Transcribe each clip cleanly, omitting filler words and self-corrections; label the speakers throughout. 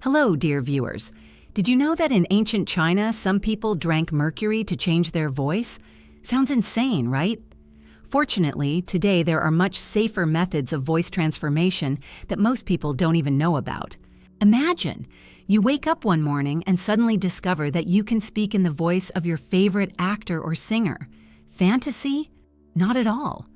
Speaker 1: Hello, dear viewers. Did you know that in ancient China, some people drank mercury to change their voice? Sounds insane, right? Fortunately, today there are much safer methods of voice transformation that most people don't even know about. Imagine, you wake up one morning and suddenly discover that you can speak in the voice of your favorite actor or singer. Fantasy? Not at all.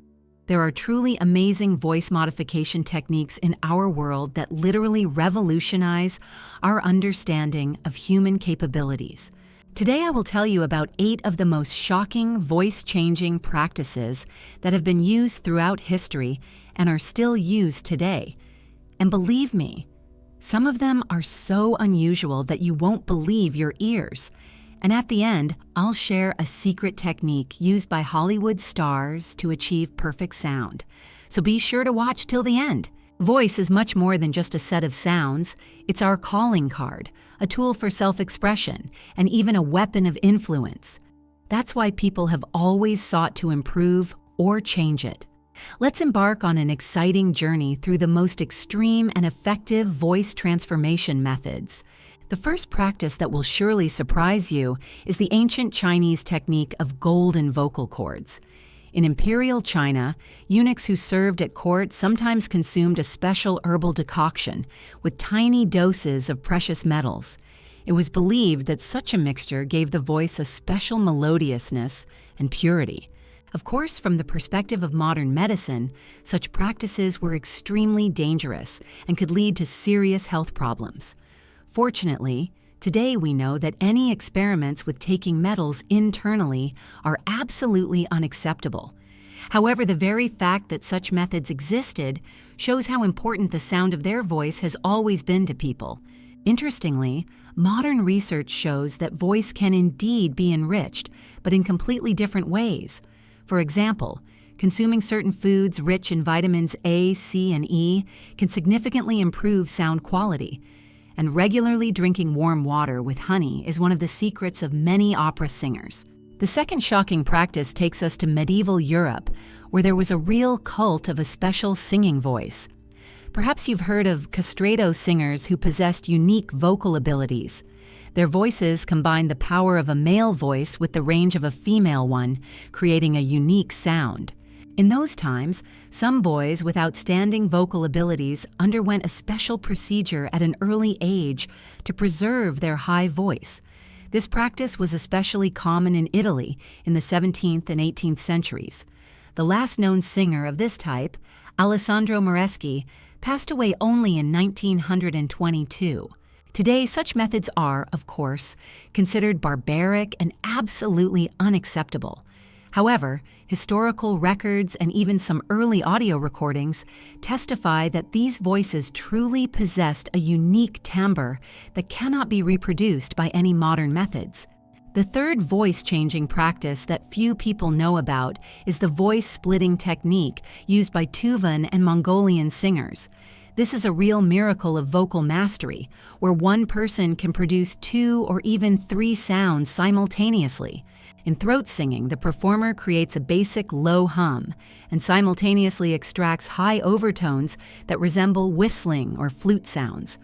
Speaker 1: There are truly amazing voice modification techniques in our world that literally revolutionize our understanding of human capabilities. Today I will tell you about 8 of the most shocking voice-changing practices that have been used throughout history and are still used today. And believe me, some of them are so unusual that you won't believe your ears. And at the end, I'll share a secret technique used by Hollywood stars to achieve perfect sound. So be sure to watch till the end. Voice is much more than just a set of sounds. It's our calling card, a tool for self-expression, and even a weapon of influence. That's why people have always sought to improve or change it. Let's embark on an exciting journey through the most extreme and effective voice transformation methods. The first practice that will surely surprise you is the ancient Chinese technique of golden vocal cords. In imperial China, eunuchs who served at court sometimes consumed a special herbal decoction with tiny doses of precious metals. It was believed that such a mixture gave the voice a special melodiousness and purity. Of course, from the perspective of modern medicine, such practices were extremely dangerous and could lead to serious health problems. Fortunately, today we know that any experiments with taking metals internally are absolutely unacceptable. However, the very fact that such methods existed shows how important the sound of their voice has always been to people. Interestingly, modern research shows that voice can indeed be enriched, but in completely different ways. For example, consuming certain foods rich in vitamins A, C, and E can significantly improve sound quality. And regularly drinking warm water with honey is one of the secrets of many opera singers. The second shocking practice takes us to medieval Europe, where there was a real cult of a special singing voice. Perhaps you've heard of castrato singers who possessed unique vocal abilities. Their voices combined the power of a male voice with the range of a female one, creating a unique sound. In those times, some boys with outstanding vocal abilities underwent a special procedure at an early age to preserve their high voice. This practice was especially common in Italy in the 17th and 18th centuries. The last known singer of this type, Alessandro Moreschi, passed away only in 1922. Today, such methods are, of course, considered barbaric and absolutely unacceptable. However, historical records and even some early audio recordings testify that these voices truly possessed a unique timbre that cannot be reproduced by any modern methods. The third voice-changing practice that few people know about is the voice-splitting technique used by Tuvan and Mongolian singers. This is a real miracle of vocal mastery, where one person can produce 2 or even 3 sounds simultaneously. In throat singing, the performer creates a basic low hum and simultaneously extracts high overtones that resemble whistling or flute sounds.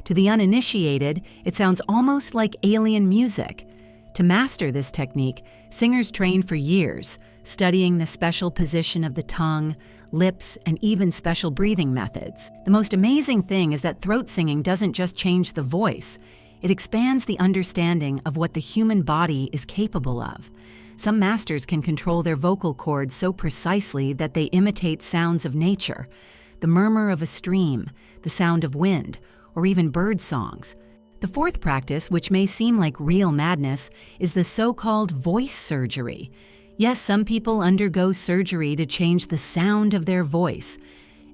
Speaker 1: To the uninitiated, it sounds almost like alien music. To master this technique, singers train for years, studying the special position of the tongue, lips, and even special breathing methods. The most amazing thing is that throat singing doesn't just change the voice. It expands the understanding of what the human body is capable of. Some masters can control their vocal cords so precisely that they imitate sounds of nature, the murmur of a stream, the sound of wind, or even bird songs. The fourth practice, which may seem like real madness, is the so-called voice surgery. Yes, some people undergo surgery to change the sound of their voice.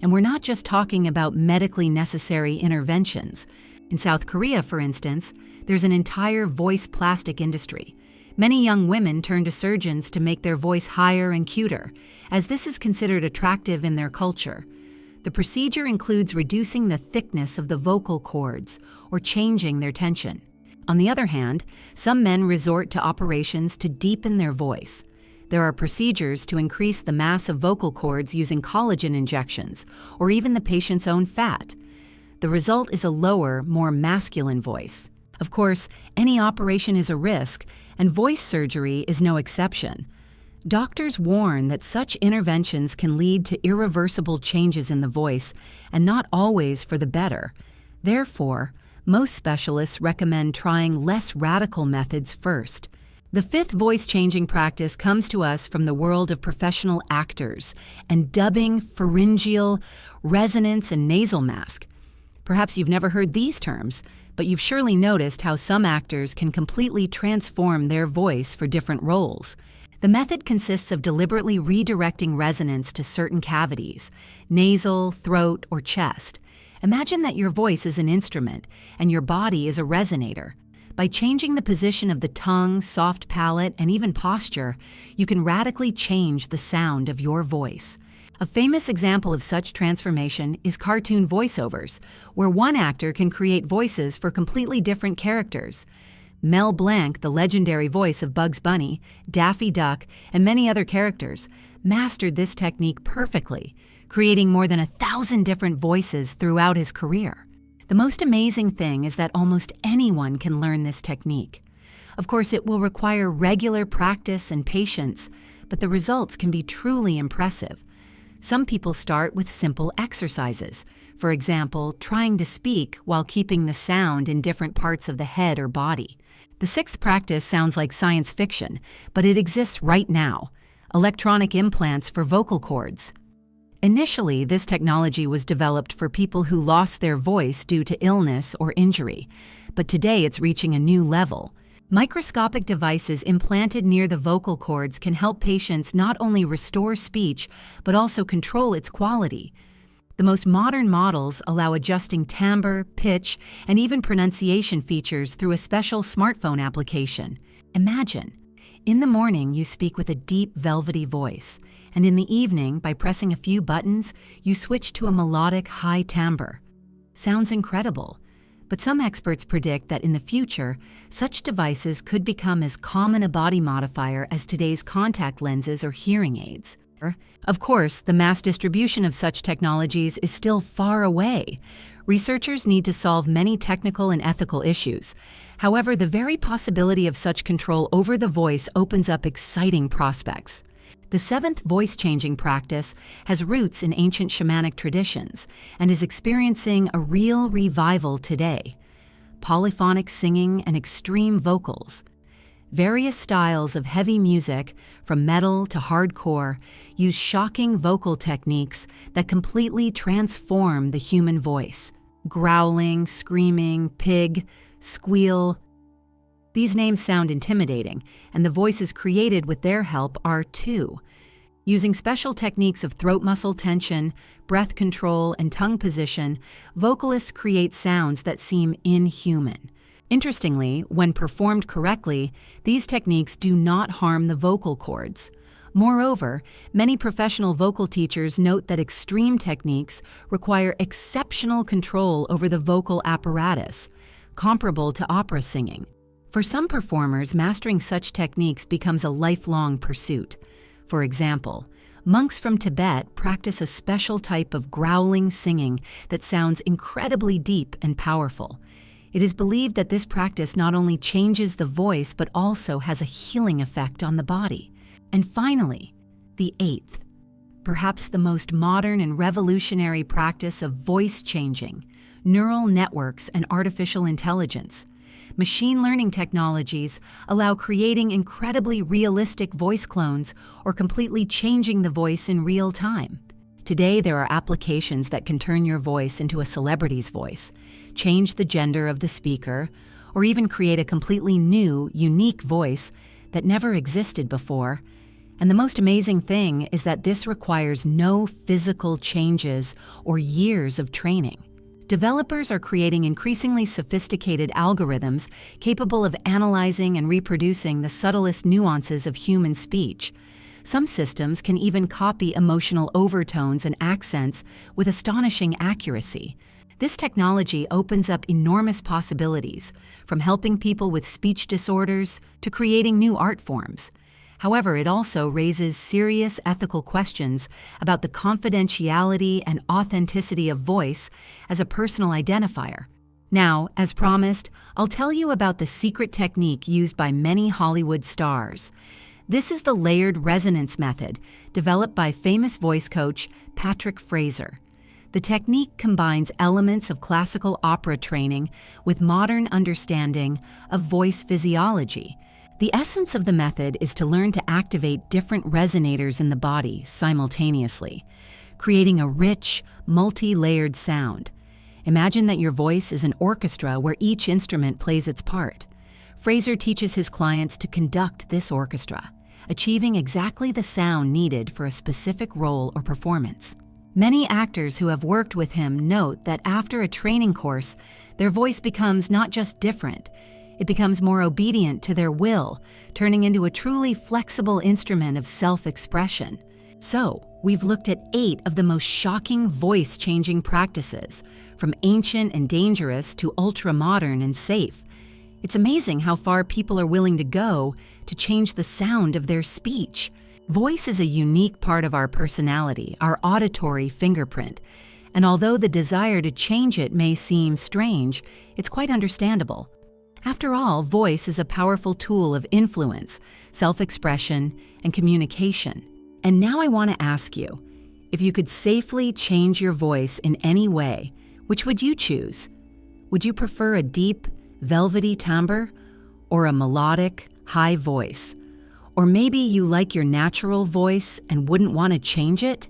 Speaker 1: And we're not just talking about medically necessary interventions. In South Korea, for instance, there's an entire voice plastic industry. Many young women turn to surgeons to make their voice higher and cuter, as this is considered attractive in their culture. The procedure includes reducing the thickness of the vocal cords or changing their tension. On the other hand, some men resort to operations to deepen their voice. There are procedures to increase the mass of vocal cords using collagen injections or even the patient's own fat. The result is a lower, more masculine voice. Of course, any operation is a risk, and voice surgery is no exception. Doctors warn that such interventions can lead to irreversible changes in the voice, and not always for the better. Therefore, most specialists recommend trying less radical methods first. The fifth voice-changing practice comes to us from the world of professional actors and dubbing, pharyngeal, resonance, and nasal mask. Perhaps you've never heard these terms, but you've surely noticed how some actors can completely transform their voice for different roles. The method consists of deliberately redirecting resonance to certain cavities, nasal, throat, or chest. Imagine that your voice is an instrument and your body is a resonator. By changing the position of the tongue, soft palate, and even posture, you can radically change the sound of your voice. A famous example of such transformation is cartoon voiceovers, where one actor can create voices for completely different characters. Mel Blanc, the legendary voice of Bugs Bunny, Daffy Duck, and many other characters, mastered this technique perfectly, creating more than 1,000 different voices throughout his career. The most amazing thing is that almost anyone can learn this technique. Of course, it will require regular practice and patience, but the results can be truly impressive. Some people start with simple exercises. For example, trying to speak while keeping the sound in different parts of the head or body. The sixth practice sounds like science fiction, but it exists right now: electronic implants for vocal cords. Initially, this technology was developed for people who lost their voice due to illness or injury, but today it's reaching a new level. Microscopic devices implanted near the vocal cords can help patients not only restore speech, but also control its quality. The most modern models allow adjusting timbre, pitch, and even pronunciation features through a special smartphone application. Imagine, in the morning you speak with a deep, velvety voice, and in the evening, by pressing a few buttons, you switch to a melodic, high timbre. Sounds incredible, but some experts predict that in the future, such devices could become as common a body modifier as today's contact lenses or hearing aids. Of course, the mass distribution of such technologies is still far away. Researchers need to solve many technical and ethical issues. However, the very possibility of such control over the voice opens up exciting prospects. The seventh voice-changing practice has roots in ancient shamanic traditions and is experiencing a real revival today: polyphonic singing and extreme vocals. Various styles of heavy music, from metal to hardcore, use shocking vocal techniques that completely transform the human voice. Growling, screaming, pig, squeal. These names sound intimidating, and the voices created with their help are too. Using special techniques of throat muscle tension, breath control, and tongue position, vocalists create sounds that seem inhuman. Interestingly, when performed correctly, these techniques do not harm the vocal cords. Moreover, many professional vocal teachers note that extreme techniques require exceptional control over the vocal apparatus, comparable to opera singing. For some performers, mastering such techniques becomes a lifelong pursuit. For example, monks from Tibet practice a special type of growling singing that sounds incredibly deep and powerful. It is believed that this practice not only changes the voice but also has a healing effect on the body. And finally, the eighth, perhaps the most modern and revolutionary practice of voice changing: neural networks and artificial intelligence. Machine learning technologies allow creating incredibly realistic voice clones or completely changing the voice in real time. Today, there are applications that can turn your voice into a celebrity's voice, change the gender of the speaker, or even create a completely new, unique voice that never existed before. And the most amazing thing is that this requires no physical changes or years of training. Developers are creating increasingly sophisticated algorithms capable of analyzing and reproducing the subtlest nuances of human speech. Some systems can even copy emotional overtones and accents with astonishing accuracy. This technology opens up enormous possibilities, from helping people with speech disorders to creating new art forms. However, it also raises serious ethical questions about the confidentiality and authenticity of voice as a personal identifier. Now, as promised, I'll tell you about the secret technique used by many Hollywood stars. This is the layered resonance method, developed by famous voice coach Patrick Fraser. The technique combines elements of classical opera training with modern understanding of voice physiology. The essence of the method is to learn to activate different resonators in the body simultaneously, creating a rich, multi-layered sound. Imagine that your voice is an orchestra where each instrument plays its part. Fraser teaches his clients to conduct this orchestra, achieving exactly the sound needed for a specific role or performance. Many actors who have worked with him note that after a training course, their voice becomes not just different, it becomes more obedient to their will, turning into a truly flexible instrument of self-expression. So, we've looked at 8 of the most shocking voice-changing practices, from ancient and dangerous to ultra-modern and safe. It's amazing how far people are willing to go to change the sound of their speech. Voice is a unique part of our personality, our auditory fingerprint. And although the desire to change it may seem strange, it's quite understandable. After all, voice is a powerful tool of influence, self-expression, and communication. And now I want to ask you, if you could safely change your voice in any way, which would you choose? Would you prefer a deep, velvety timbre or a melodic, high voice? Or maybe you like your natural voice and wouldn't want to change it?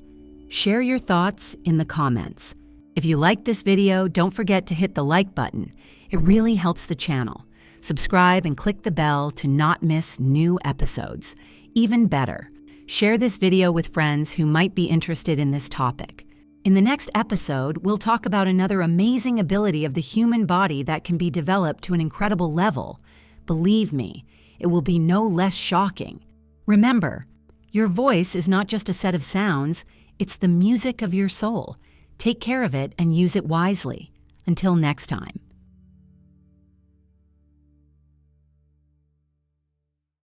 Speaker 1: Share your thoughts in the comments. If you liked this video, don't forget to hit the like button. It really helps the channel. Subscribe and click the bell to not miss new episodes. Even better, share this video with friends who might be interested in this topic. In the next episode, we'll talk about another amazing ability of the human body that can be developed to an incredible level. Believe me, it will be no less shocking. Remember, your voice is not just a set of sounds, it's the music of your soul. Take care of it and use it wisely. Until next time.